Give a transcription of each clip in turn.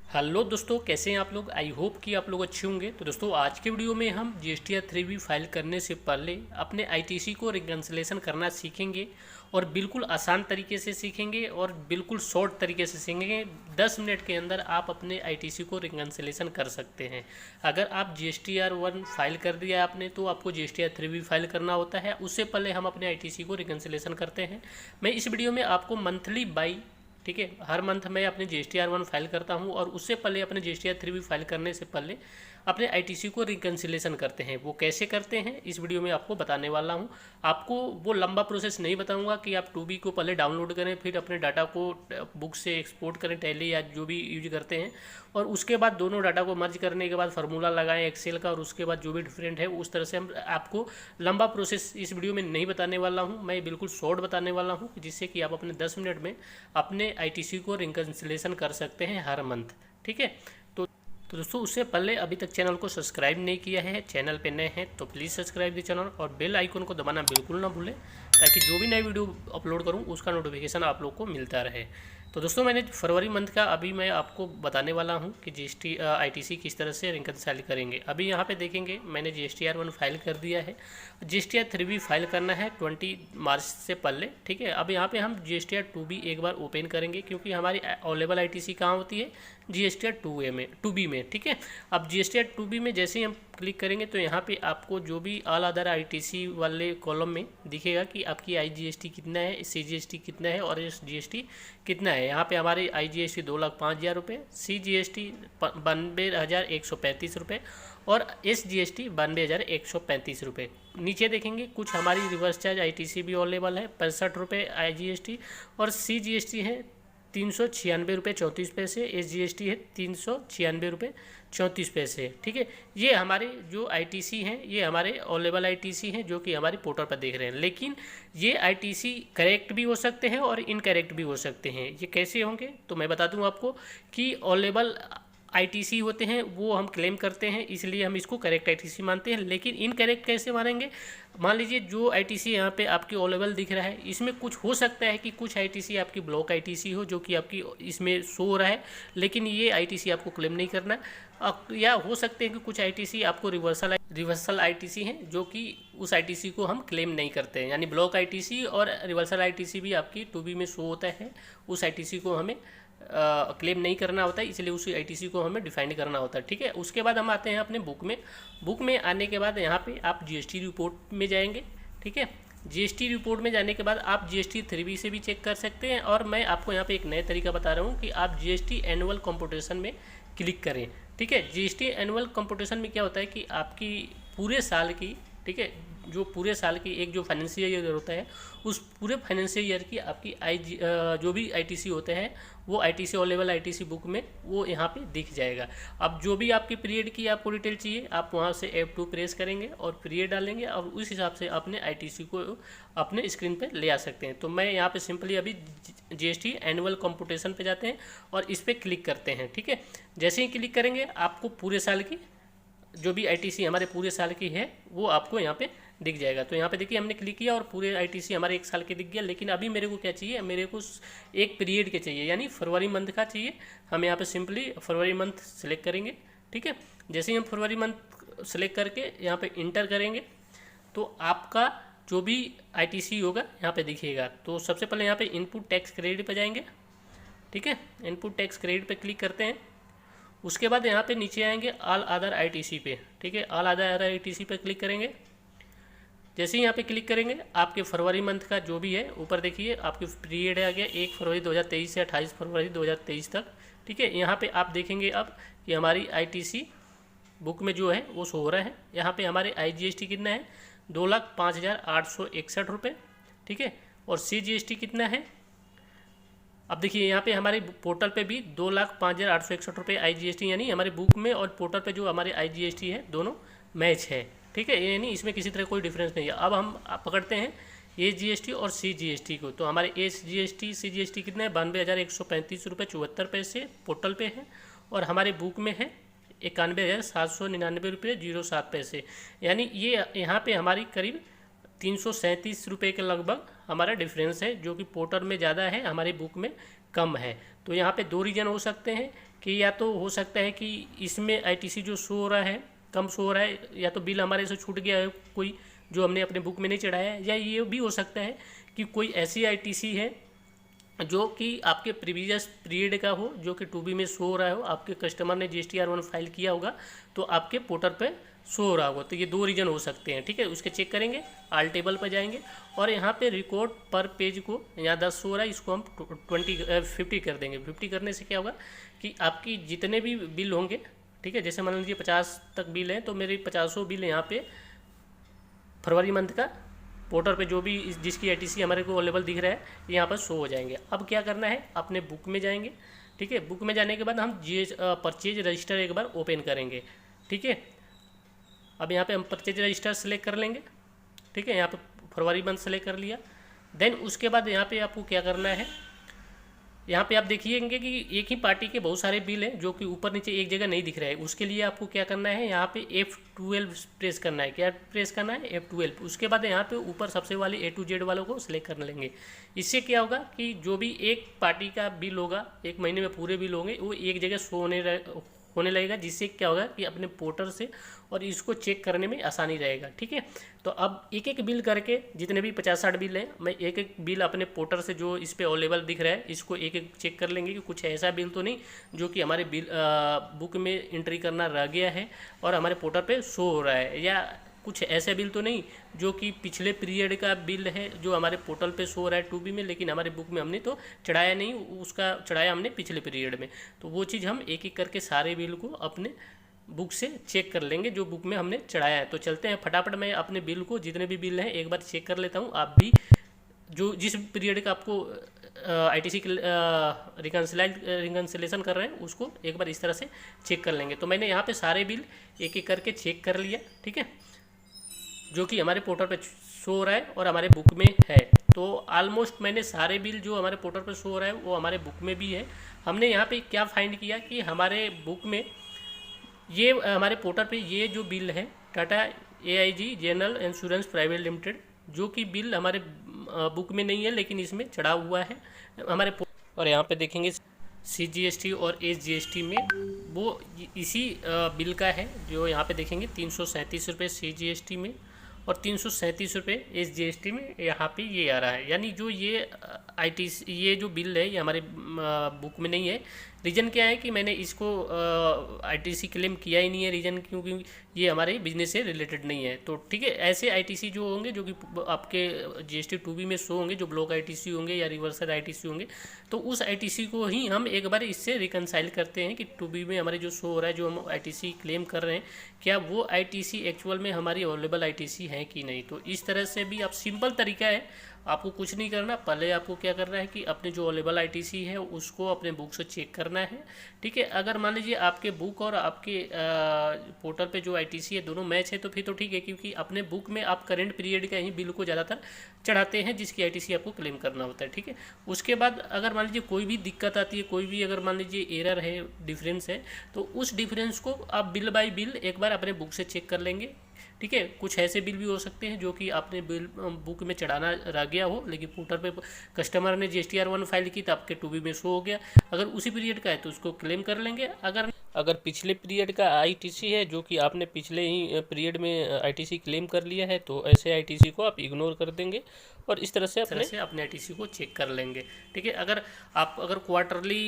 Hello दोस्तों, कैसे हैं आप लोग। आई होप कि आप लोग अच्छे होंगे। तो दोस्तों, आज के वीडियो में हम जीएसटी 3B फाइल करने से पहले अपने आईटीसी को रिकन्सिलेशन करना सीखेंगे और बिल्कुल आसान तरीके से सीखेंगे और बिल्कुल शॉर्ट तरीके से सीखेंगे। 10 मिनट के अंदर आप अपने आईटीसी को रिकन्सिलेशन कर सकते हैं। अगर आप GSTR 1 फाइल कर दिया आपने तो आपको GSTR 3B फाइल करना होता है। उससे पहले हम अपने आईटीसी को रिकन्सिलेशन करते हैं। मैं इस वीडियो में आपको मंथली बाई, ठीक है, हर मंथ मैं अपने GSTR 1 फाइल करता हूं और उससे पहले अपने GSTR 3B फाइल करने से पहले अपने आईटीसी को रिकन्सिलेशन करते हैं। वो कैसे करते हैं इस वीडियो में आपको बताने वाला हूं। आपको वो लंबा प्रोसेस नहीं बताऊंगा कि आप 2B को पहले डाउनलोड करें, फिर अपने डाटा को बुक से एक्सपोर्ट करें, टैली या जो भी यूज करते हैं, और उसके बाद दोनों डाटा को मर्ज करने के बाद फार्मूला लगाएं एक्सेल का, और उसके बाद जो भी डिफरेंट है उस तरह से हम आपको लंबा प्रोसेस इस वीडियो में नहीं बताने वाला हूं। मैं बिल्कुल शॉर्ट बताने वाला हूं जिससे कि आप अपने 10 मिनट में अपने आईटीसी को रिकन्सिलेशन कर सकते हैं हर मंथ। ठीक है। तो दोस्तों, उससे पहले अभी तक चैनल को सब्सक्राइब नहीं किया है, चैनल पे नए हैं तो प्लीज़ सब्सक्राइब द चैनल और बेल आइकन को दबाना बिल्कुल ना भूलें, ताकि जो भी नई वीडियो अपलोड करूं उसका नोटिफिकेशन आप लोग को मिलता रहे। तो दोस्तों, मैंने फरवरी मंथ का अभी मैं आपको बताने वाला हूं कि जीएसटी आईटीसी किस तरह से रिकन्साइल करेंगे। अभी यहाँ पे देखेंगे मैंने GSTR 1 फाइल कर दिया है। GSTR 3B फाइल करना है 20 मार्च से पहले। ठीक है। अब यहाँ पे हम GSTR 2B एक बार ओपन करेंगे, क्योंकि हमारी अवेलेबल आईटीसी कहाँ होती है, GSTR 2B में। ठीक है। अब GSTR 2B में जैसे ही हम क्लिक करेंगे तो यहाँ पे आपको जो भी ऑल अदर आईटीसी वाले कॉलम में दिखेगा कि आपकी IGST कितना है, CGST कितना है और SGST कितना है। यहाँ पे हमारे IGST 2,05,000 रुपये, CGST 92,135 रुपये और SGST 92,135 रुपये। नीचे देखेंगे कुछ हमारी रिवर्स चार्ज आईटीसी भी अवेलेबल है, 65 रुपये IGST, और CGST है 396 रुपये 34 पैसे, SGST है 396 रुपये 34 पैसे। ठीक है। ये हमारे जो आईटीसी हैं, ये हमारे अवेलेबल आईटीसी हैं जो कि हमारे पोर्टल पर देख रहे हैं। लेकिन ये आईटीसी करेक्ट भी हो सकते हैं और इनकरेक्ट भी हो सकते हैं। ये कैसे होंगे तो मैं बता दूं आपको कि अवेलेबल आईटीसी होते हैं वो हम क्लेम करते हैं, इसलिए हम इसको करेक्ट आईटीसी मानते हैं। लेकिन इनकरेक्ट कैसे मानेंगे, मान लीजिए जो आईटीसी यहाँ पे आपकी अवेलेबल दिख रहा है, इसमें कुछ हो सकता है कि कुछ आईटीसी आपकी ब्लॉक आईटीसी हो जो कि आपकी इसमें शो हो रहा है, लेकिन ये आईटीसी आपको क्लेम नहीं करना है। या हो सकते हैं कि कुछ आईटीसी आपको रिवर्सल आईटीसी हैं जो कि उस आईटीसी को हम क्लेम नहीं करते हैं। यानी ब्लॉक आईटीसी और रिवर्सल आईटीसी भी आपकी 2B में शो होता है, उस आईटीसी को हमें क्लेम नहीं करना होता है, इसलिए उसी आईटीसी को हमें डिफाइन करना होता है। ठीक है। उसके बाद हम आते हैं अपने बुक में आने के बाद यहाँ पे आप जीएसटी रिपोर्ट में जाएंगे। ठीक है। जीएसटी रिपोर्ट में जाने के बाद आप GST 3B से भी चेक कर सकते हैं, और मैं आपको यहाँ पे एक नया तरीका बता रहा हूँ कि आप GST एनुअल कंप्यूटेशन में क्लिक करें। ठीक है। GST एनुअल कंप्यूटेशन में क्या होता है कि आपकी पूरे साल की, ठीक है, जो पूरे साल की एक जो फाइनेंशियल ईयर होता है, उस पूरे फाइनेंशियल ईयर की आपकी जो भी आईटीसी होते हैं वो आईटीसी अवेलेबल आईटीसी बुक में वो यहाँ पे दिख जाएगा। अब जो भी आपकी पीरियड की आपको डिटेल चाहिए, आप वहाँ से F2 प्रेस करेंगे और पीरियड डालेंगे और उस हिसाब से अपने आईटीसी को अपने स्क्रीन पे ले आ सकते हैं। तो मैं यहाँ पे सिंपली अभी GST एनुअल कंप्यूटेशन पे जाते हैं और इस पर क्लिक करते हैं। ठीक है। जैसे ही क्लिक करेंगे आपको पूरे साल की जो भी आईटीसी हमारे पूरे साल की है वो आपको यहाँ पे दिख जाएगा। तो यहाँ पे देखिए हमने क्लिक किया और पूरे आईटीसी हमारे 1 साल के दिख गया। लेकिन अभी मेरे को क्या चाहिए, मेरे को एक पीरियड के चाहिए, यानी फरवरी मंथ का चाहिए। हम यहाँ पे सिंपली फरवरी मंथ सेलेक्ट करेंगे। ठीक है। जैसे ही हम फरवरी मंथ सेलेक्ट करके यहाँ पे इंटर करेंगे तो आपका जो भी आईटीसी होगा यहाँ पे दिखेगा। तो सबसे पहले यहाँ पे इनपुट टैक्स क्रेडिट पे जाएंगे। ठीक है। इनपुट टैक्स क्रेडिट पे क्लिक करते हैं। उसके बाद यहाँ पे नीचे आएंगे ऑल अदर आईटीसी पे। ठीक है। ऑल अदर आईटीसी पे क्लिक करेंगे। जैसे ही यहाँ पे क्लिक करेंगे आपके फरवरी मंथ का जो भी है ऊपर देखिए आपके पीरियड आ गया 1 फरवरी 2023 से 28 फरवरी 2023 तक। ठीक है। यहाँ पे आप देखेंगे अब कि हमारी आईटीसी बुक में जो है वो शो हो रहा है। यहाँ पे हमारे IGST कितना है, 2,05,861 रुपये। ठीक है। और CGST कितना है, अब देखिए यहाँ पे हमारे पोर्टल पे भी 2,05,861 रुपये IGST, यानी हमारे बुक में और पोर्टल पे जो हमारे IGST है दोनों मैच है। ठीक है। यानी इसमें किसी तरह कोई डिफरेंस नहीं है। अब हम पकड़ते हैं SGST और CGST को। तो हमारे SGST CGST कितना है, 92,135 रुपये 74 पैसे पोर्टल पे है, और हमारे बुक में है 91,799 रुपये 07 पैसे। यानी ये यहाँ पे हमारी करीब 337 रुपये के लगभग हमारा डिफरेंस है, जो कि पोर्टल में ज़्यादा है, हमारी बुक में कम है। तो यहाँ पे 2 रीज़न हो सकते हैं कि या तो हो सकता है कि इसमें आईटीसी जो शो हो रहा है कम शो हो रहा है, या तो बिल हमारे से छूट गया है कोई जो हमने अपने बुक में नहीं चढ़ाया है, या ये भी हो सकता है कि कोई ऐसी आईटीसी है जो कि आपके प्रीवियस पीरियड का हो, जो कि टू बी में शो हो रहा हो, आपके कस्टमर ने GSTR1 फाइल किया होगा तो आपके पोर्टल पे शो हो रहा होगा। तो ये दो रीज़न हो सकते हैं, ठीक है। उसके चेक करेंगे, आल टेबल पर जाएंगे और यहाँ पे रिकॉर्ड पर पेज को यहाँ 10 शो हो रहा है, इसको हम 50 कर देंगे। 50 करने से क्या होगा कि आपकी जितने भी बिल होंगे, ठीक है, जैसे मान लीजिए 50 तक बिल है तो मेरी 50 बिल यहाँ पे फरवरी मंथ का पोर्टल पे जो भी जिसकी आईटीसी हमारे को अवेलेबल दिख रहा है यहाँ पर शो हो जाएंगे। अब क्या करना है, अपने बुक में जाएंगे, ठीक है। बुक में जाने के बाद हम परचेज रजिस्टर एक बार ओपन करेंगे, ठीक है। अब यहाँ पे हम परचेज रजिस्टर सेलेक्ट कर लेंगे, ठीक है। यहाँ पे फरवरी मंथ सेलेक्ट कर लिया। देन उसके बाद यहाँ पे आपको क्या करना है, यहाँ पे आप देखिएंगे कि एक ही पार्टी के बहुत सारे बिल हैं जो कि ऊपर नीचे एक जगह नहीं दिख रहा है। उसके लिए आपको क्या करना है, यहाँ पे F12 प्रेस करना है। क्या प्रेस करना है, F12। उसके बाद यहाँ पे ऊपर सबसे वाले A to Z वालों को सिलेक्ट कर लेंगे। इससे क्या होगा कि जो भी एक पार्टी का बिल होगा, एक महीने में पूरे बिल होंगे, वो एक जगह शो होने लगेगा, जिससे क्या होगा कि अपने पोर्टल से और इसको चेक करने में आसानी रहेगा, ठीक है। तो अब एक एक बिल करके जितने भी 50-60 बिल हैं, मैं एक एक बिल अपने पोर्टल से जो इस पे अवेलेबल दिख रहा है इसको एक एक चेक कर लेंगे कि कुछ ऐसा बिल तो नहीं जो कि हमारे बिल बुक में एंट्री करना रह गया है और हमारे पोर्टल पे शो हो रहा है, या कुछ ऐसे बिल तो नहीं जो कि पिछले पीरियड का बिल है जो हमारे पोर्टल पे शो हो रहा है टू बी में, लेकिन हमारे बुक में हमने तो चढ़ाया नहीं, उसका चढ़ाया हमने पिछले पीरियड में। तो वो चीज़ हम एक एक करके सारे बिल को अपने बुक से चेक कर लेंगे जो बुक में हमने चढ़ाया है। तो चलते हैं फटाफट, मैं अपने बिल को जितने भी बिल हैं एक बार चेक कर लेता हूँ। आप भी जो जिस पीरियड का आपको आईटीसी रिकन्सिलेशन कर रहे हैं उसको एक बार इस तरह से चेक कर लेंगे। तो मैंने यहाँ पे सारे बिल एक एक करके चेक कर लिया, ठीक है, जो कि हमारे पोर्टल पे शो हो रहा है और हमारे बुक में है। तो ऑलमोस्ट मैंने सारे बिल जो हमारे पोर्टल पे शो हो रहा है वो हमारे बुक में भी है। हमने यहाँ पे क्या फाइंड किया कि हमारे बुक में ये हमारे पोर्टल पे ये जो बिल है Tata AIG general insurance private limited, जो कि बिल हमारे बुक में नहीं है लेकिन इसमें चढ़ा हुआ है हमारे। और यहाँ पे देखेंगे CGST और SGST में वो इसी बिल का है, जो यहाँ पे देखेंगे 337 रुपये CGST में और 337 रुपये SGST में यहाँ पे ये आ रहा है। यानी जो ये ये जो बिल है ये हमारे बुक में नहीं है। रीज़न क्या है कि मैंने इसको ITC क्लेम किया ही नहीं है, रीज़न क्योंकि ये हमारे बिजनेस से रिलेटेड नहीं है। तो ठीक है, ऐसे ITC जो होंगे जो कि आपके GST 2B में शो होंगे, जो ब्लॉक ITC होंगे या रिवर्सल ITC होंगे, तो उस ITC को ही हम एक बार इससे रिकनसाइल करते हैं कि 2B में हमारे जो शो हो रहा है, जो हम ITC क्लेम कर रहे हैं, क्या वो ITC एक्चुअल में हमारी अवेलेबल ITC है कि नहीं। तो इस तरह से भी आप सिंपल तरीका है, आपको कुछ नहीं करना। पहले आपको क्या करना है कि अपने जो अवेलेबल ITC है उसको अपने बुक से चेक करना है, ठीक है। अगर मान लीजिए आपके बुक और आपके पोर्टल पे जो ITC है दोनों मैच है तो फिर तो ठीक है, क्योंकि अपने बुक में आप करंट पीरियड का ही बिल को ज़्यादातर चढ़ाते हैं जिसकी ITC आपको क्लेम करना होता है, ठीक है। उसके बाद अगर मान लीजिए कोई भी दिक्कत आती है, कोई भी अगर मान लीजिए एरर है, डिफरेंस है, तो उस डिफरेंस को आप बिल बाय बिल एक बार अपने बुक से चेक कर लेंगे, ठीक है। कुछ ऐसे बिल भी हो सकते हैं जो कि आपने बिल बुक में चढ़ाना रह गया हो, लेकिन पोर्टल पे कस्टमर ने GSTR1 फाइल की तो आपके 2B में शो हो गया। अगर उसी पीरियड का है तो उसको क्लेम कर लेंगे। अगर पिछले पीरियड का ITC है जो कि आपने पिछले ही पीरियड में ITC क्लेम कर लिया है, तो ऐसे ITC को आप इग्नोर कर देंगे और इस तरह से अपने ITC को चेक कर लेंगे, ठीक है। अगर क्वार्टरली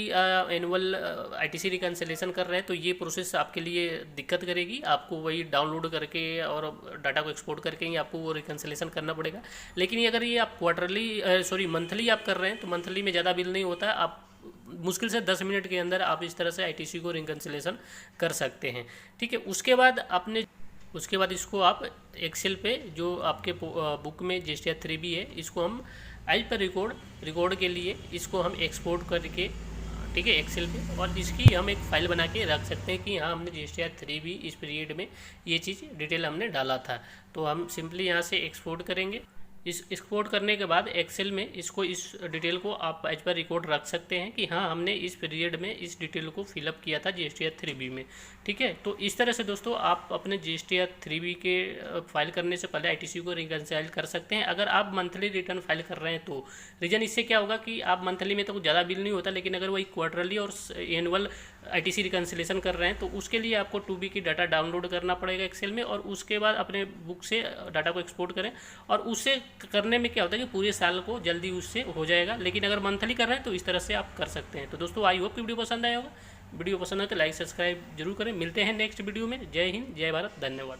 एनुअल ITC रिकन्सिलेशन कर रहे हैं तो ये प्रोसेस आपके लिए दिक्कत करेगी, आपको वही डाउनलोड करके और डाटा को एक्सपोर्ट करके ही आपको वो रिकन्सिलेशन करना पड़ेगा। लेकिन अगर ये आप मंथली आप कर रहे हैं तो मंथली में ज़्यादा बिल नहीं होता, आप मुश्किल से 10 मिनट के अंदर आप इस तरह से ITC को रिकन्सिलेशन कर सकते हैं, ठीक है। उसके बाद इसको आप एक्सेल पे जो आपके बुक में GSTR 3B है, इसको हम एज पर रिकॉर्ड के लिए इसको हम एक्सपोर्ट करके, ठीक है, एक्सेल पे, और इसकी हम एक फ़ाइल बना के रख सकते हैं कि हाँ हमने GSTR 3B इस पीरियड में ये चीज़ डिटेल हमने डाला था। तो हम सिंपली यहाँ से एक्सपोर्ट करेंगे। इस एक्सपोर्ट करने के बाद एक्सेल में इस डिटेल को आप एज पर रिकॉर्ड रख सकते हैं कि हाँ हमने इस पीरियड में इस डिटेल को फिलअप किया था GSTR 3B में, ठीक है। तो इस तरह से दोस्तों आप अपने GSTR 3B के फाइल करने से पहले ITC को रिकन्साइल कर सकते हैं। अगर आप मंथली रिटर्न फाइल कर रहे हैं तो रीज़न इससे क्या होगा कि आप मंथली में तो कुछ ज़्यादा बिल नहीं होता, लेकिन अगर वही क्वार्टरली और एनुअल आईटीसी रिकन्सिलेशन कर रहे हैं, तो उसके लिए आपको 2B की डाटा डाउनलोड करना पड़ेगा एक्सेल में, और उसके बाद अपने बुक से डाटा को एक्सपोर्ट करें। और उससे करने में क्या होता है कि पूरे साल को जल्दी उससे हो जाएगा। लेकिन अगर मंथली कर रहे हैं तो इस तरह से आप कर सकते हैं। तो दोस्तों आई होप कि वीडियो पसंद आया होगा। वीडियो पसंद आए तो लाइक सब्सक्राइब जरूर करें। मिलते हैं नेक्स्ट वीडियो में। जय हिंद, जय भारत, धन्यवाद।